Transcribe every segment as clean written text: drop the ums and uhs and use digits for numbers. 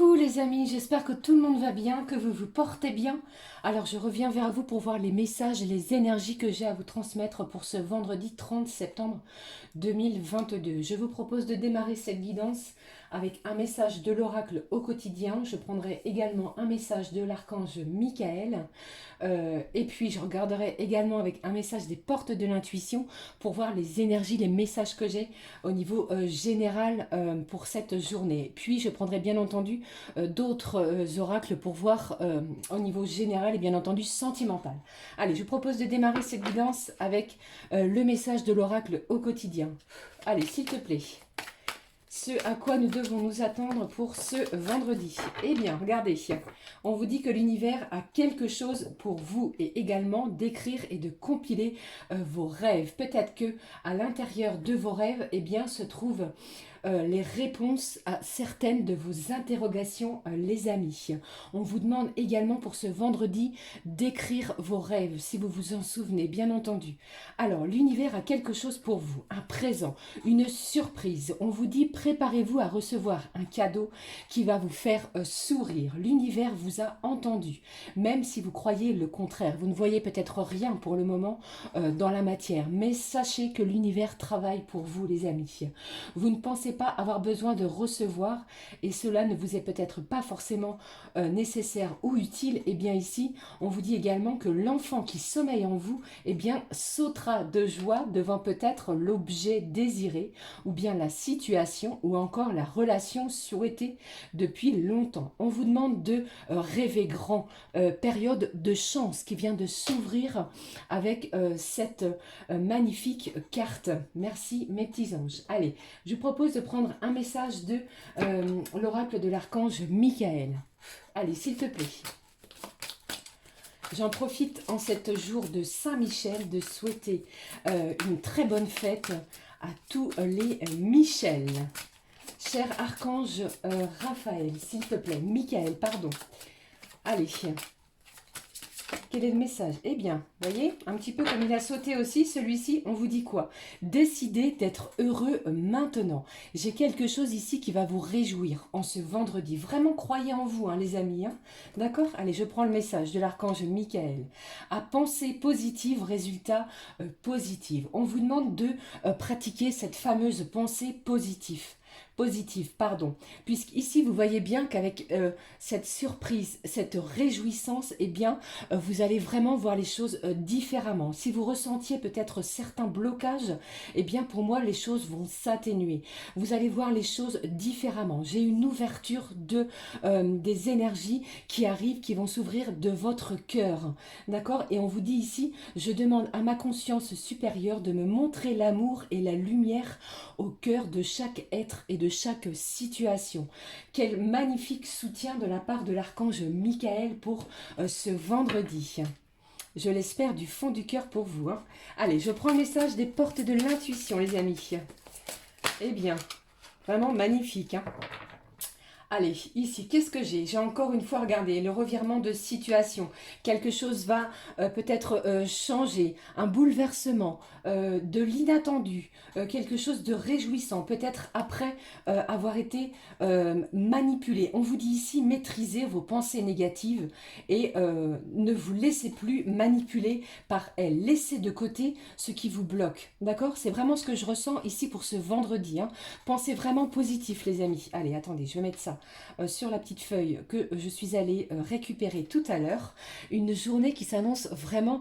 Coucou les amis, j'espère que tout le monde va bien, que vous vous portez bien. Alors je reviens vers vous pour voir les messages et les énergies que j'ai à vous transmettre pour ce vendredi 30 septembre 2022. Je vous propose de démarrer cette guidance avec un message de l'oracle au quotidien. Je prendrai également un message de l'archange Michael. Et puis je regarderai également avec un message des portes de l'intuition pour voir les énergies, les messages que j'ai au niveau général pour cette journée. Puis je prendrai bien entendu d'autres oracles pour voir au niveau général et bien entendu sentimental. Allez, je vous propose de démarrer cette guidance avec le message de l'oracle au quotidien. Allez, s'il te plaît. Ce à quoi nous devons nous attendre pour ce vendredi. Eh bien, regardez, on vous dit que l'univers a quelque chose pour vous et également d'écrire et de compiler vos rêves. Peut-être que à l'intérieur de vos rêves, eh bien, se trouvent les réponses à certaines de vos interrogations, les amis. On vous demande également pour ce vendredi d'écrire vos rêves, si vous vous en souvenez, bien entendu. Alors, l'univers a quelque chose pour vous, un présent, une surprise. On vous dit préparez-vous à recevoir un cadeau qui va vous faire sourire. L'univers vous a entendu, même si vous croyez le contraire. Vous ne voyez peut-être rien pour le moment dans la matière, mais sachez que l'univers travaille pour vous, les amis. Vous ne pensez pas avoir besoin de recevoir et cela ne vous est peut-être pas forcément nécessaire ou utile. Et bien ici, on vous dit également que l'enfant qui sommeille en vous, eh bien, sautera de joie devant peut-être l'objet désiré ou bien la situation ou encore la relation souhaitée depuis longtemps. On vous demande de rêver grand, période de chance qui vient de s'ouvrir avec cette magnifique carte. Merci mes petits anges. Allez, je vous propose de prendre un message de l'oracle de l'archange Michael. Allez, s'il te plaît. J'en profite en cet jour de Saint-Michel de souhaiter une très bonne fête à tous les Michel. Cher archange Raphaël, s'il te plaît, Michael, pardon. Allez, quel est le message? Eh bien, voyez, un petit peu comme il a sauté aussi, celui-ci, on vous dit quoi? Décidez d'être heureux maintenant. J'ai quelque chose ici qui va vous réjouir en ce vendredi. Vraiment, croyez en vous, hein, les amis. Hein. D'accord? Allez, je prends le message de l'archange Michael. À penser positive, résultat positif. On vous demande de pratiquer cette fameuse pensée positive, pardon. Puisqu'ici, vous voyez bien qu'avec cette surprise, cette réjouissance, eh bien, vous allez vraiment voir les choses différemment. Si vous ressentiez peut-être certains blocages, eh bien, pour moi, les choses vont s'atténuer. Vous allez voir les choses différemment. J'ai une ouverture des énergies qui arrivent, qui vont s'ouvrir de votre cœur. D'accord? Et on vous dit ici, je demande à ma conscience supérieure de me montrer l'amour et la lumière au cœur de chaque être et de chaque situation. Quel magnifique soutien de la part de l'archange Michael pour ce vendredi. Je l'espère du fond du cœur pour vous. Hein. Allez, je prends le message des portes de l'intuition, les amis. Eh bien, vraiment magnifique. Hein. Allez, ici, qu'est-ce que j'ai? J'ai encore une fois regardé le revirement de situation. Quelque chose va peut-être changer, un bouleversement, de l'inattendu, quelque chose de réjouissant, peut-être après avoir été manipulé. On vous dit ici, maîtrisez vos pensées négatives et ne vous laissez plus manipuler par elles. Laissez de côté ce qui vous bloque. D'accord? C'est vraiment ce que je ressens ici pour ce vendredi. Hein. Pensez vraiment positif, les amis. Allez, attendez, je vais mettre ça sur la petite feuille que je suis allée récupérer tout à l'heure. Une journée qui s'annonce vraiment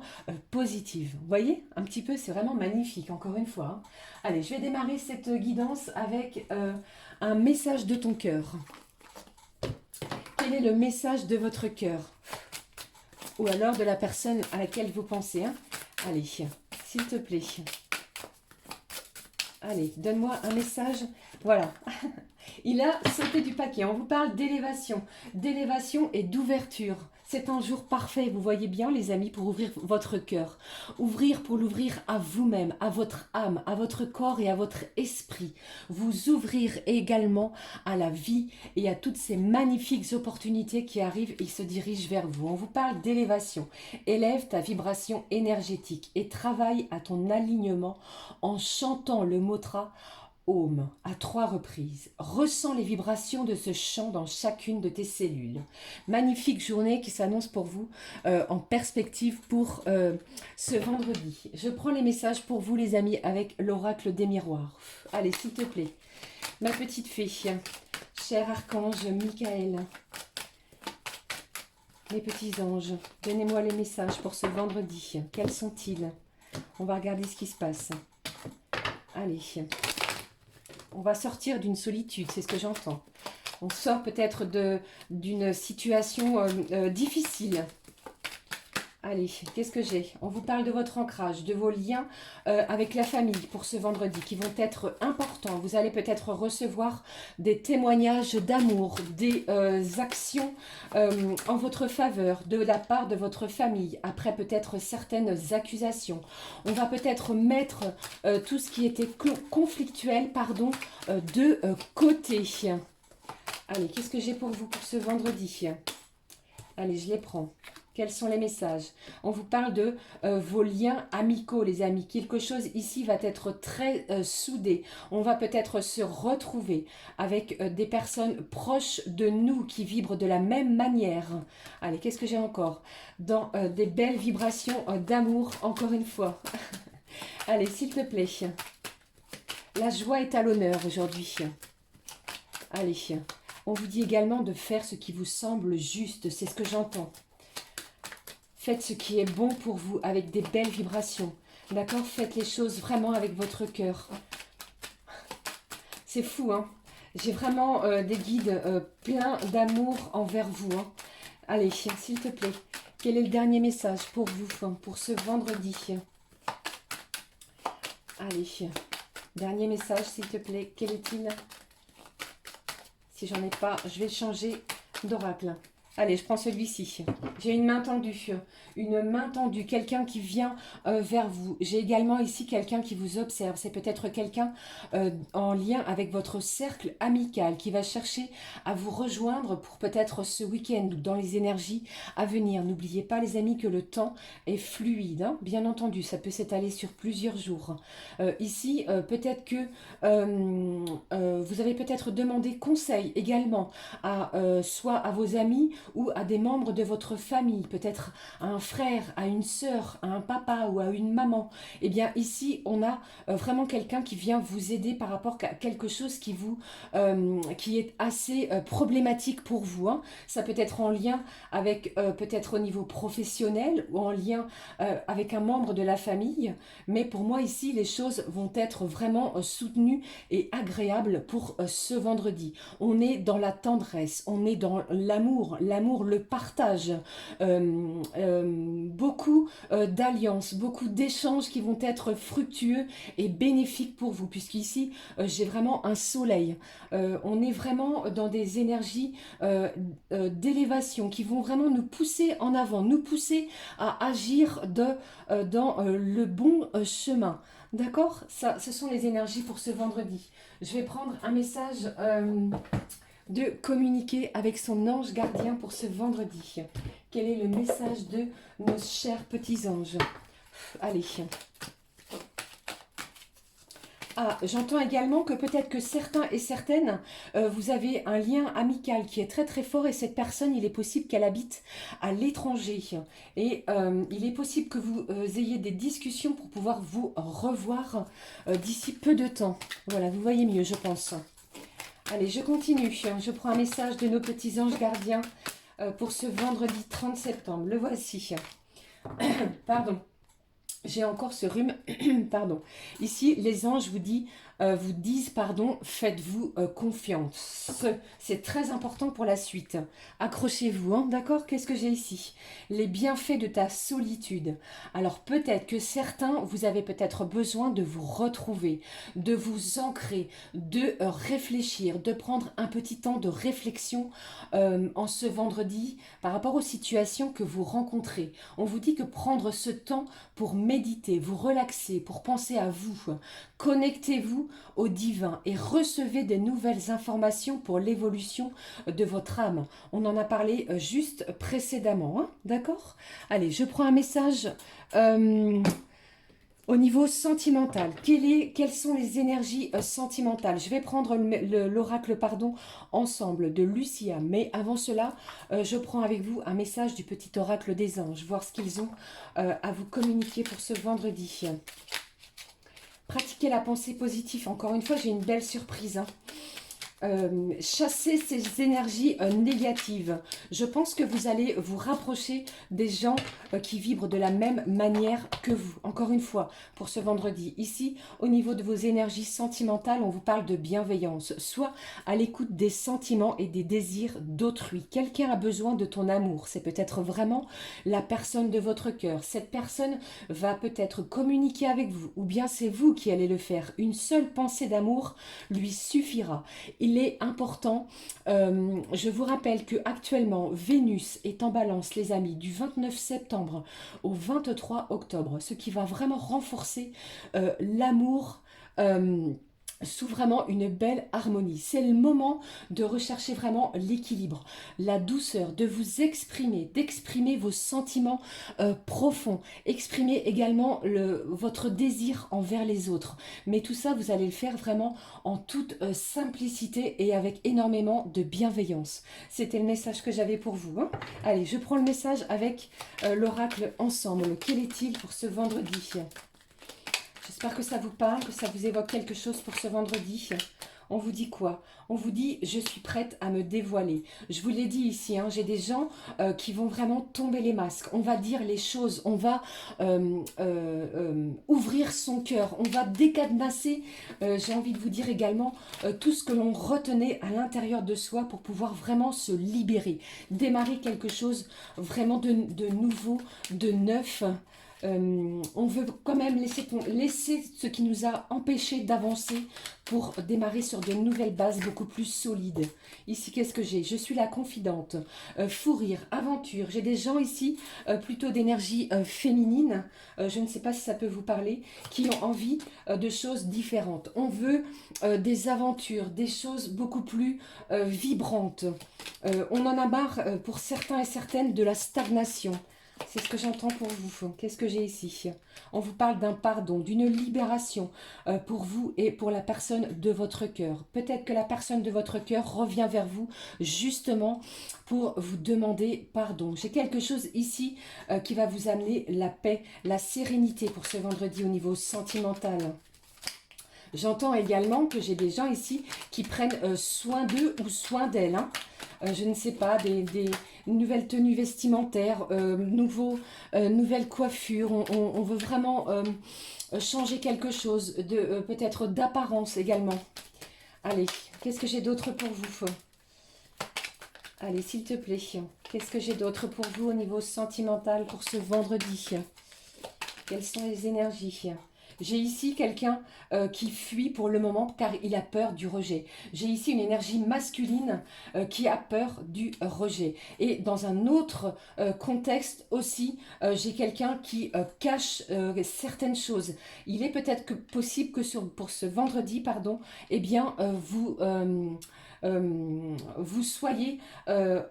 positive. Vous voyez, un petit peu, c'est vraiment magnifique, encore une fois. Hein. Allez, je vais démarrer cette guidance avec un message de ton cœur. Quel est le message de votre cœur? Ou alors de la personne à laquelle vous pensez. Hein. Allez, s'il te plaît. Allez, donne-moi un message. Voilà. Il a sauté du paquet. On vous parle d'élévation et d'ouverture. C'est un jour parfait, vous voyez bien les amis, pour ouvrir votre cœur. Ouvrir pour l'ouvrir à vous-même, à votre âme, à votre corps et à votre esprit. Vous ouvrir également à la vie et à toutes ces magnifiques opportunités qui arrivent et se dirigent vers vous. On vous parle d'élévation. Élève ta vibration énergétique et travaille à ton alignement en chantant le mantra Om à 3 reprises. Ressens les vibrations de ce chant dans chacune de tes cellules. Magnifique journée qui s'annonce pour vous en perspective pour ce vendredi. Je prends les messages pour vous les amis avec l'oracle des miroirs. Allez s'il te plaît. Ma petite fée, cher archange Michael, mes petits anges, donnez-moi les messages pour ce vendredi. Quels sont-ils? On va regarder ce qui se passe. Allez. On va sortir d'une solitude, c'est ce que j'entends. On sort peut-être d'une situation difficile. Allez, qu'est-ce que j'ai? On vous parle de votre ancrage, de vos liens avec la famille pour ce vendredi qui vont être importants. Vous allez peut-être recevoir des témoignages d'amour, des actions en votre faveur de la part de votre famille, après peut-être certaines accusations. On va peut-être mettre tout ce qui était conflictuel, pardon, de côté. Allez, qu'est-ce que j'ai pour vous pour ce vendredi? Allez, je les prends. Quels sont les messages? On vous parle de vos liens amicaux, les amis. Quelque chose ici va être très soudé. On va peut-être se retrouver avec des personnes proches de nous qui vibrent de la même manière. Allez, qu'est-ce que j'ai encore? Dans des belles vibrations d'amour, encore une fois. Allez, s'il te plaît. La joie est à l'honneur aujourd'hui. Allez, on vous dit également de faire ce qui vous semble juste. C'est ce que j'entends. Faites ce qui est bon pour vous avec des belles vibrations. D'accord? Faites les choses vraiment avec votre cœur. C'est fou, hein? J'ai vraiment des guides pleins d'amour envers vous. Hein. Allez, s'il te plaît. Quel est le dernier message pour vous, hein, pour ce vendredi? Allez, dernier message, s'il te plaît. Quel est-il? Si j'en ai pas, je vais changer d'oracle. Allez, je prends celui-ci. J'ai une main tendue, quelqu'un qui vient vers vous. J'ai également ici quelqu'un qui vous observe. C'est peut-être quelqu'un en lien avec votre cercle amical qui va chercher à vous rejoindre pour peut-être ce week-end ou dans les énergies à venir. N'oubliez pas les amis que le temps est fluide. Hein. Bien entendu, ça peut s'étaler sur plusieurs jours. Ici, peut-être que vous avez peut-être demandé conseil également à soit à vos amis ou à des membres de votre famille, peut-être à un frère, à une sœur, à un papa ou à une maman. Eh bien ici, on a vraiment quelqu'un qui vient vous aider par rapport à quelque chose qui est assez problématique pour vous. Hein. Ça peut être en lien avec peut-être au niveau professionnel ou en lien avec un membre de la famille. Mais pour moi ici, les choses vont être vraiment soutenues et agréables pour ce vendredi. On est dans la tendresse, on est dans l'amour, le partage, beaucoup d'alliances, beaucoup d'échanges qui vont être fructueux et bénéfiques pour vous, puisqu'ici, j'ai vraiment un soleil. On est vraiment dans des énergies d'élévation qui vont vraiment nous pousser en avant, nous pousser à agir dans le bon chemin. D'accord? Ça, ce sont les énergies pour ce vendredi. Je vais prendre un message de communiquer avec son ange gardien pour ce vendredi. Quel est le message de nos chers petits anges? Allez. Ah, j'entends également que peut-être que certains et certaines, vous avez un lien amical qui est très très fort et cette personne, il est possible qu'elle habite à l'étranger. Et il est possible que vous ayez des discussions pour pouvoir vous revoir d'ici peu de temps. Voilà, vous voyez mieux, je pense. Allez, je continue. Je prends un message de nos petits anges gardiens pour ce vendredi 30 septembre. Le voici. Pardon. J'ai encore ce rhume, pardon. Ici, les anges vous disent, faites-vous confiance. C'est très important pour la suite. Accrochez-vous, hein, d'accord? Qu'est-ce que j'ai ici? Les bienfaits de ta solitude. Alors peut-être que certains, vous avez peut-être besoin de vous retrouver, de vous ancrer, de réfléchir, de prendre un petit temps de réflexion en ce vendredi par rapport aux situations que vous rencontrez. On vous dit que prendre ce temps pour méditer, vous relaxer, pour penser à vous. Connectez-vous au divin et recevez des nouvelles informations pour l'évolution de votre âme. On en a parlé juste précédemment, hein, d'accord? Allez, je prends un message Au niveau sentimental, quelles sont les énergies sentimentales? Je vais prendre l'oracle pardon, ensemble de Lucia. Mais avant cela, je prends avec vous un message du petit oracle des anges. Voir ce qu'ils ont à vous communiquer pour ce vendredi. Pratiquez la pensée positive. Encore une fois, j'ai une belle surprise. Hein. Chasser ces énergies négatives. Je pense que vous allez vous rapprocher des gens qui vibrent de la même manière que vous. Encore une fois, pour ce vendredi, ici, au niveau de vos énergies sentimentales, on vous parle de bienveillance, soit à l'écoute des sentiments et des désirs d'autrui. Quelqu'un a besoin de ton amour. C'est peut-être vraiment la personne de votre cœur. Cette personne va peut-être communiquer avec vous, ou bien c'est vous qui allez le faire. Une seule pensée d'amour lui suffira. Il est important, je vous rappelle que actuellement Vénus est en balance les amis du 29 septembre au 23 octobre, ce qui va vraiment renforcer l'amour sous vraiment une belle harmonie. C'est le moment de rechercher vraiment l'équilibre, la douceur, de vous exprimer, d'exprimer vos sentiments profonds, exprimer également votre désir envers les autres. Mais tout ça, vous allez le faire vraiment en toute simplicité et avec énormément de bienveillance. C'était le message que j'avais pour vous. Hein. Allez, je prends le message avec l'oracle ensemble. Quel est-il pour ce vendredi ? J'espère que ça vous parle, que ça vous évoque quelque chose pour ce vendredi. On vous dit quoi? On vous dit, je suis prête à me dévoiler. Je vous l'ai dit ici, hein, j'ai des gens qui vont vraiment tomber les masques. On va dire les choses, on va ouvrir son cœur, on va décadenasser, j'ai envie de vous dire également, tout ce que l'on retenait à l'intérieur de soi pour pouvoir vraiment se libérer. Démarrer quelque chose vraiment de nouveau, de neuf. On veut quand même laisser ce qui nous a empêché d'avancer pour démarrer sur de nouvelles bases beaucoup plus solides. Ici, qu'est-ce que j'ai? Je suis la confidente. Fou rire, aventure. J'ai des gens ici, plutôt d'énergie féminine, je ne sais pas si ça peut vous parler, qui ont envie de choses différentes. On veut des aventures, des choses beaucoup plus vibrantes. On en a marre, pour certains et certaines, de la stagnation. C'est ce que j'entends pour vous. Qu'est-ce que j'ai ici? On vous parle d'un pardon, d'une libération pour vous et pour la personne de votre cœur. Peut-être que la personne de votre cœur revient vers vous justement pour vous demander pardon. J'ai quelque chose ici qui va vous amener la paix, la sérénité pour ce vendredi au niveau sentimental. J'entends également que j'ai des gens ici qui prennent soin d'eux ou soin d'elles. Hein. Je ne sais pas, des nouvelles tenues vestimentaires, nouvelles coiffures. On veut vraiment changer quelque chose, peut-être d'apparence également. Allez, qu'est-ce que j'ai d'autre pour vous? Allez, s'il te plaît, qu'est-ce que j'ai d'autre pour vous au niveau sentimental pour ce vendredi? Quelles sont les énergies? J'ai ici quelqu'un qui fuit pour le moment car il a peur du rejet. J'ai ici une énergie masculine qui a peur du rejet. Et dans un autre contexte aussi, j'ai quelqu'un qui cache certaines choses. Il est peut-être possible que pour ce vendredi, pardon, eh bien, vous soyez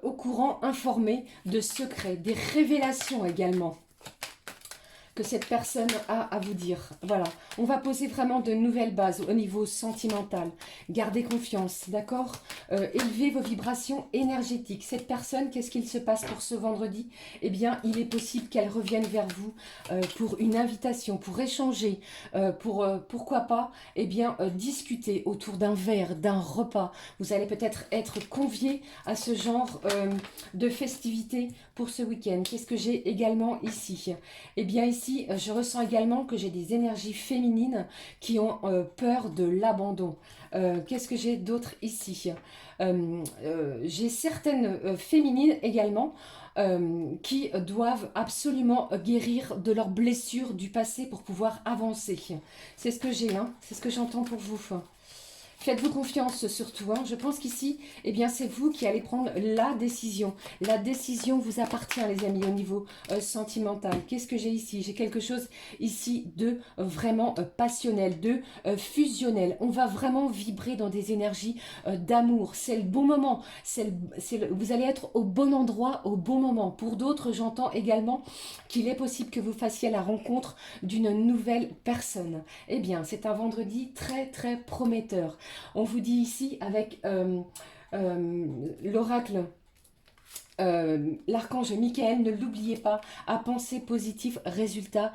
au courant, informé de secrets, des révélations également que cette personne a à vous dire. Voilà, on va poser vraiment de nouvelles bases au niveau sentimental. Gardez confiance, d'accord? Élevez vos vibrations énergétiques. Cette personne, qu'est-ce qu'il se passe pour ce vendredi? Eh bien, il est possible qu'elle revienne vers vous pour une invitation, pour échanger, pourquoi pas, eh bien, discuter autour d'un verre, d'un repas. Vous allez peut-être être convié à ce genre de festivités pour ce week-end. Qu'est-ce que j'ai également ici? Eh bien, ici, je ressens également que j'ai des énergies féminines qui ont peur de l'abandon. Qu'est-ce que j'ai d'autre ici? J'ai certaines féminines également qui doivent absolument guérir de leurs blessures du passé pour pouvoir avancer. C'est ce que j'ai, hein, c'est ce que j'entends pour vous. Faites-vous confiance surtout. Hein. Je pense qu'ici, eh bien, c'est vous qui allez prendre la décision. La décision vous appartient, les amis, au niveau sentimental. Qu'est-ce que j'ai ici? J'ai quelque chose ici de vraiment passionnel, de fusionnel. On va vraiment vibrer dans des énergies d'amour. C'est le bon moment. Vous allez être au bon endroit, au bon moment. Pour d'autres, j'entends également qu'il est possible que vous fassiez la rencontre d'une nouvelle personne. Eh bien, c'est un vendredi très, très prometteur. On vous dit ici avec l'oracle, l'archange Michael, ne l'oubliez pas, à penser positif, résultat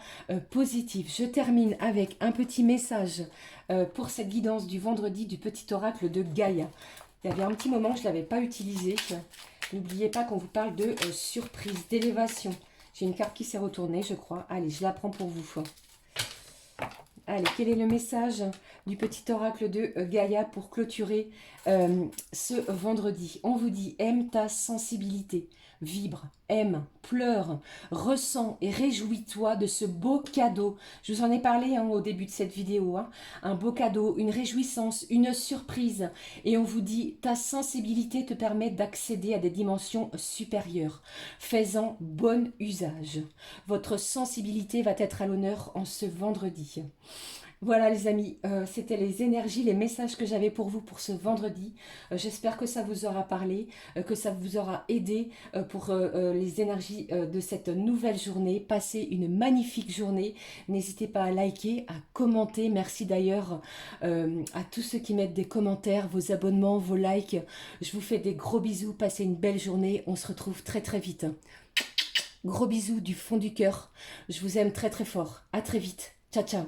positif. Je termine avec un petit message pour cette guidance du vendredi du petit oracle de Gaïa. Il y avait un petit moment que je ne l'avais pas utilisé. N'oubliez pas qu'on vous parle de surprise, d'élévation. J'ai une carte qui s'est retournée, je crois. Allez, je la prends pour vous. Allez, quel est le message du petit oracle de Gaïa pour clôturer ce vendredi? On vous dit, aime ta sensibilité, vibre, aime, pleure, ressens et réjouis-toi de ce beau cadeau. Je vous en ai parlé au début de cette vidéo. Hein. Un beau cadeau, une réjouissance, une surprise. Et on vous dit, ta sensibilité te permet d'accéder à des dimensions supérieures. Fais-en bon usage. Votre sensibilité va être à l'honneur en ce vendredi. Voilà les amis, c'était les énergies, les messages que j'avais pour vous pour ce vendredi. J'espère que ça vous aura parlé, que ça vous aura aidé pour les énergies de cette nouvelle journée. Passez une magnifique journée. N'hésitez pas à liker, à commenter. Merci d'ailleurs à tous ceux qui mettent des commentaires, vos abonnements, vos likes. Je vous fais des gros bisous, passez une belle journée. On se retrouve très très vite. Gros bisous du fond du cœur. Je vous aime très très fort. À très vite. Ciao ciao.